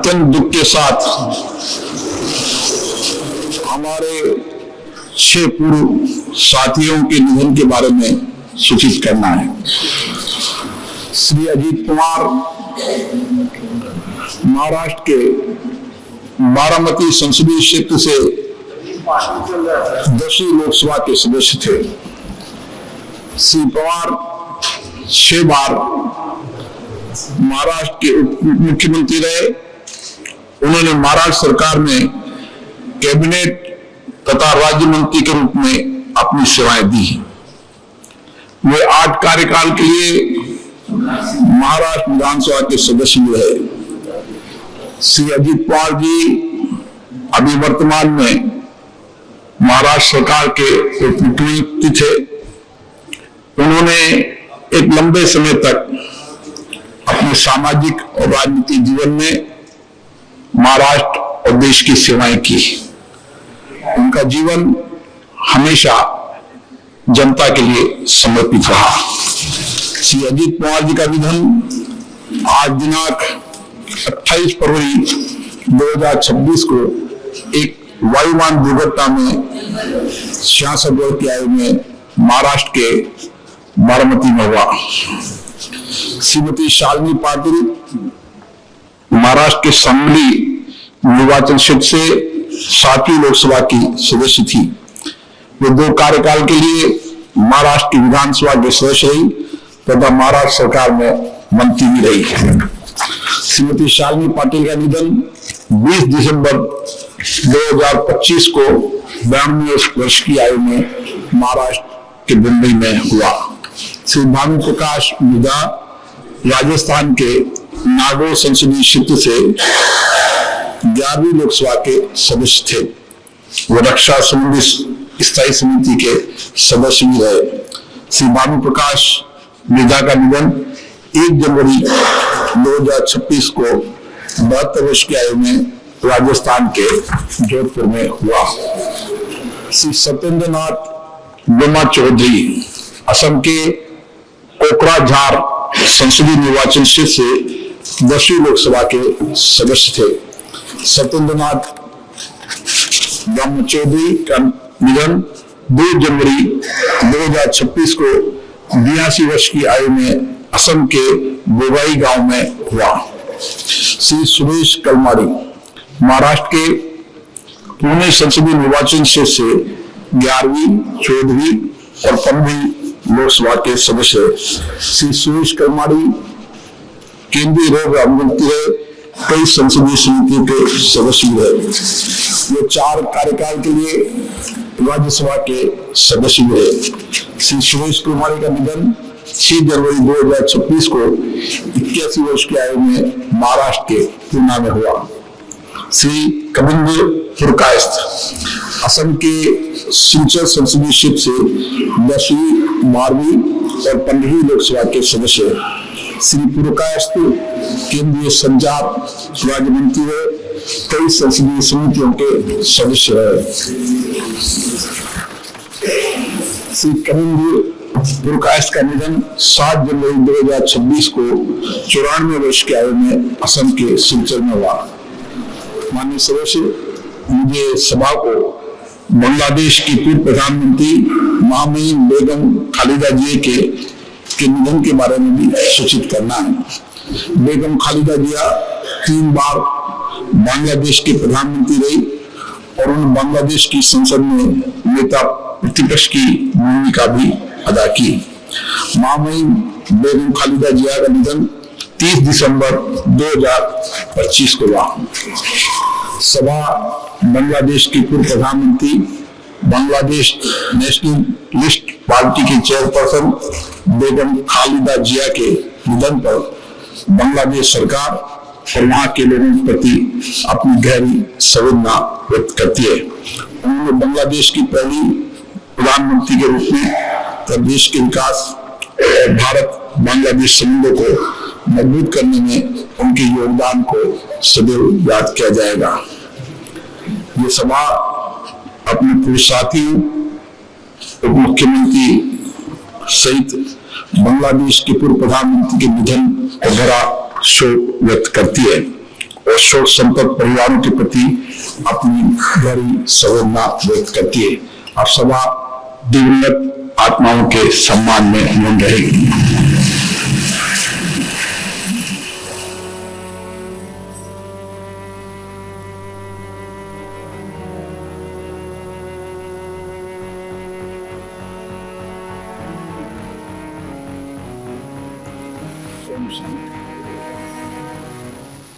अत्यंत दुख के साथ हमारे 6 पूर्व साथियों के निधन के बारे में सूचित करना है। श्री अजीत कुमार महाराष्ट्र के बारामती संसदीय क्षेत्र से 10वीं लोकसभा के सदस्य थे। श्री पवार 6 बार महाराष्ट्र के उप मुख्यमंत्री रहे। उन्होंने महाराष्ट्र सरकार में कैबिनेट तथा राज्य मंत्री के रूप में अपनी सेवाएं दी। वे 8 कार्यकाल के लिए महाराष्ट्र विधानसभा के सदस्य रहे। श्री अजीत पवार जी अभी वर्तमान में महाराष्ट्र सरकार के उप मुख्यमंत्री थे। उन्होंने एक लंबे समय तक अपने सामाजिक और राजनीतिक जीवन में महाराष्ट्र और देश की सेवाएं की। उनका जीवन हमेशा जनता के लिए समर्पित रहा। श्री अजीत पवार जी का निधन आज दिनांक 28 फरवरी 2026 को एक वायुयान दुर्घटना में 66 वर्ष की आयु में महाराष्ट्र के बारामती में हुआ। श्रीमती शालिनी पाटिल महाराष्ट्र के सांगली निर्वाचन क्षेत्र से 7वीं लोकसभा की सदस्य थी। वे 2 कार्यकाल के लिए महाराष्ट्र की विधानसभा के सदस्य रही तथा महाराष्ट्र सरकार में मंत्री भी रही। श्रीमती शालिनी पाटिल का निधन 20 दिसंबर 2025 को 92 वर्ष की आयु में महाराष्ट्र के मुंबई में हुआ। श्री भानु प्रकाश मिधा राजस्थान के नागौर संसदीय क्षेत्र से 11वीं लोकसभा के सदस्य थे। वो रक्षा संबंधी स्थायी समिति के सदस्य भी रहे। श्री भानु प्रकाश मिधा का निधन 1 जनवरी 2026 को 72 वर्ष की आयु में राजस्थान के जोधपुर में हुआ। श्री सत्येंद्र नाथ बोमा चौधरी असम के कोकराझार संसदीय निर्वाचन क्षेत्र से 10वीं लोकसभा के सदस्य थे। सत्येंद्र नाथ बोमा चौधरी का निधन 2 जनवरी 2026 को 82 वर्ष की आयु में असम के बोगाई गांव में हुआ। श्री सुरेश कलमाड़ी महाराष्ट्र के पुणे संसदीय निर्वाचन क्षेत्र से 11वीं, 14वीं और 15वीं लोकसभा के सदस्य। श्री सुरेश कलमाड़ी केंद्रीय रोग मंत्री रहे, कई संसदीय समितियों के सदस्य रहे। वे 4 कार्यकाल के लिए राज्यसभा के सदस्य रहे। श्री सुरेश कलमाड़ी का निधन 6 जनवरी 2026 को 81 वर्ष की आयु में महाराष्ट्र के पूना में हुआ। श्री कविंद्र पुरकायस्थ असम के सिलचर संसदीय क्षेत्र से 10वीं, 12वीं और 15वीं लोकसभा के सदस्य। श्री पुरकायस्थ केंद्रीय संचार राज्य मंत्री रहे, कई संसदीय समितियों के सदस्य रहे। श्री कविंद्र पुरकायस्थ का निधन 7 जनवरी 2026 को 94 वर्ष की आयु में असम के सिलचर में हुआ। माननीय सदस्य, मुझे सभा को बांग्लादेश की पूर्व प्रधानमंत्री महामहिम बेगम खालिदा जिया के निधन के बारे में भी सूचित करना है। बेगम खालिदा जिया 3 बार बांग्लादेश की प्रधानमंत्री रही और उन्होंने बांग्लादेश की संसद में नेता प्रतिपक्ष की भूमिका भी अदा की। महामहिम बेगम खालिदा जिया का निधन 30 दिसंबर 2025 को हुआ। सभा बांग्लादेश की पूर्व प्रधानमंत्री, बांग्लादेश नेशनलिस्ट पार्टी की चेयरपर्सन बेगम खालिदा जिया के निधन पर बांग्लादेश सरकार और वहां के लोगों के प्रति अपनी गहरी संवेदना व्यक्त करती है। उन्होंने बांग्लादेश की पहली प्रधानमंत्री के रूप में देश के विकास और भारत बांग्लादेश संबंधों को मजबूत करने में उनके योगदान को सदैव याद किया जाएगा। ये सभा अपने पूर्व साथियों, उप मुख्यमंत्री सहित बांग्लादेश के पूर्व प्रधानमंत्री के निधन पर गहरा शोक व्यक्त करती है और शोक संतप्त परिवारों के प्रति अपनी गहरी संवेदना व्यक्त करती है। आप सभा दिवंगत आत्माओं के सम्मान में मौन रहेगी। Thank you.